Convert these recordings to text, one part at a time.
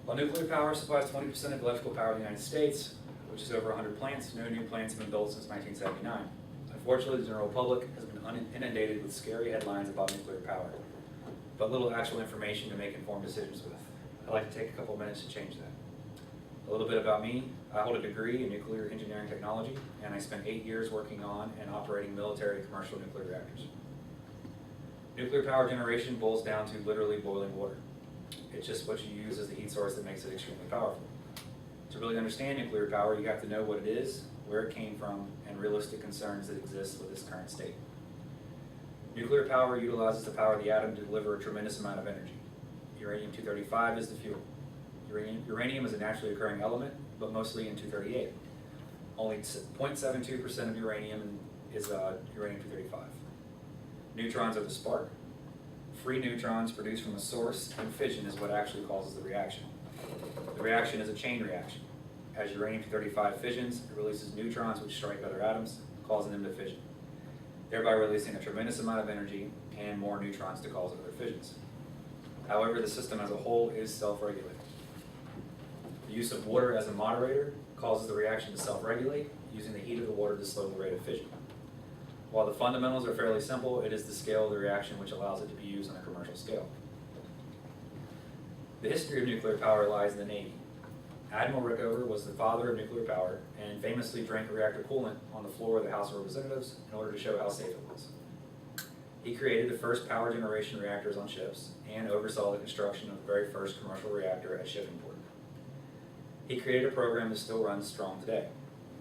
While nuclear power supplies 20% of electrical power in the United States, which is over 100 plants, no new plants have been built since 1979. Unfortunately, the general public has been inundated with scary headlines about nuclear power, but little actual information to make informed decisions with. I'd like to take a couple minutes to change that. A little bit about me. I hold a degree in nuclear engineering technology, and I spent 8 years working on and operating military commercial nuclear reactors. Nuclear power generation boils down to literally boiling water. It's just what you use as the heat source that makes it extremely powerful. To really understand nuclear power, you have to know what it is, where it came from, and realistic concerns that exist with its current state. Nuclear power utilizes the power of the atom to deliver a tremendous amount of energy. Uranium-235 is the fuel. Uranium is a naturally occurring element, but mostly in 238. Only 0.72% of uranium is uranium-235. Neutrons are the spark. Free neutrons produced from a source, and fission is what actually causes the reaction. The reaction is a chain reaction. As uranium-235 fissions, it releases neutrons which strike other atoms, causing them to fission, thereby releasing a tremendous amount of energy and more neutrons to cause other fissions. However, the system as a whole is self-regulating. The use of water as a moderator causes the reaction to self-regulate, using the heat of the water to slow the rate of fission. While the fundamentals are fairly simple, it is the scale of the reaction which allows it to be used on a commercial scale. The history of nuclear power lies in the Navy. Admiral Rickover was the father of nuclear power and famously drank reactor coolant on the floor of the House of Representatives in order to show how safe it was. He created the first power generation reactors on ships and oversaw the construction of the very first commercial reactor at Shippingport. He created a program that still runs strong today.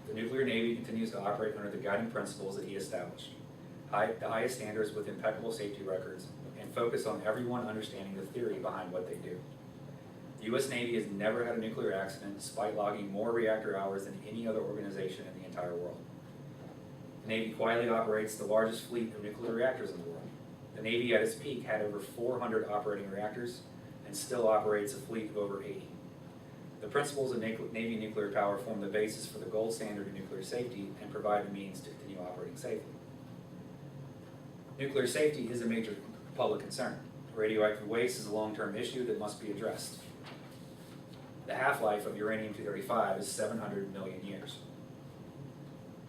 The nuclear Navy continues to operate under the guiding principles that he established, the highest standards with impeccable safety records, and focus on everyone understanding the theory behind what they do. The U.S. Navy has never had a nuclear accident despite logging more reactor hours than any other organization in the entire world. The Navy quietly operates the largest fleet of nuclear reactors in the world. The Navy at its peak had over 400 operating reactors and still operates a fleet of over 80. The principles of Navy nuclear power form the basis for the gold standard of nuclear safety and provide the means to continue operating safely. Nuclear safety is a major public concern. Radioactive waste is a long-term issue that must be addressed. The half-life of uranium-235 is 700 million years.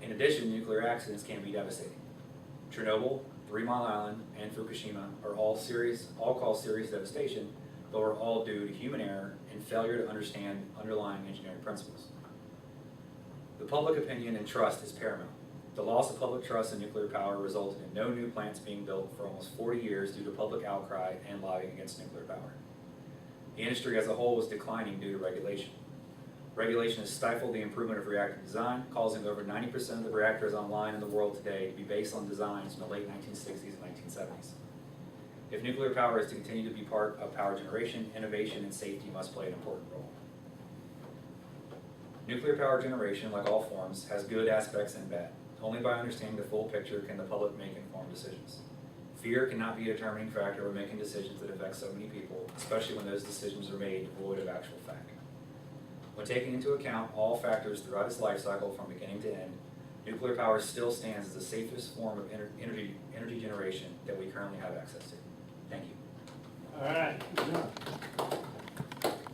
In addition, nuclear accidents can be devastating. Chernobyl, 3 Mile Island, and Fukushima are all cause serious devastation, but were all due to human error and failure to understand underlying engineering principles. The public opinion and trust is paramount. The loss of public trust in nuclear power resulted in no new plants being built for almost 40 years due to public outcry and lobbying against nuclear power. The industry as a whole was declining due to regulation. Regulation has stifled the improvement of reactor design, causing over 90% of the reactors online in the world today to be based on designs from the late 1960s and 1970s. If nuclear power is to continue to be part of power generation, innovation and safety must play an important role. Nuclear power generation, like all forms, has good aspects and bad. Only by understanding the full picture can the public make informed decisions. Fear cannot be a determining factor when making decisions that affect so many people, especially when those decisions are made devoid of actual fact. When taking into account all factors throughout its life cycle from beginning to end, nuclear power still stands as the safest form of energy generation that we currently have access to. Thank you. All right, good job.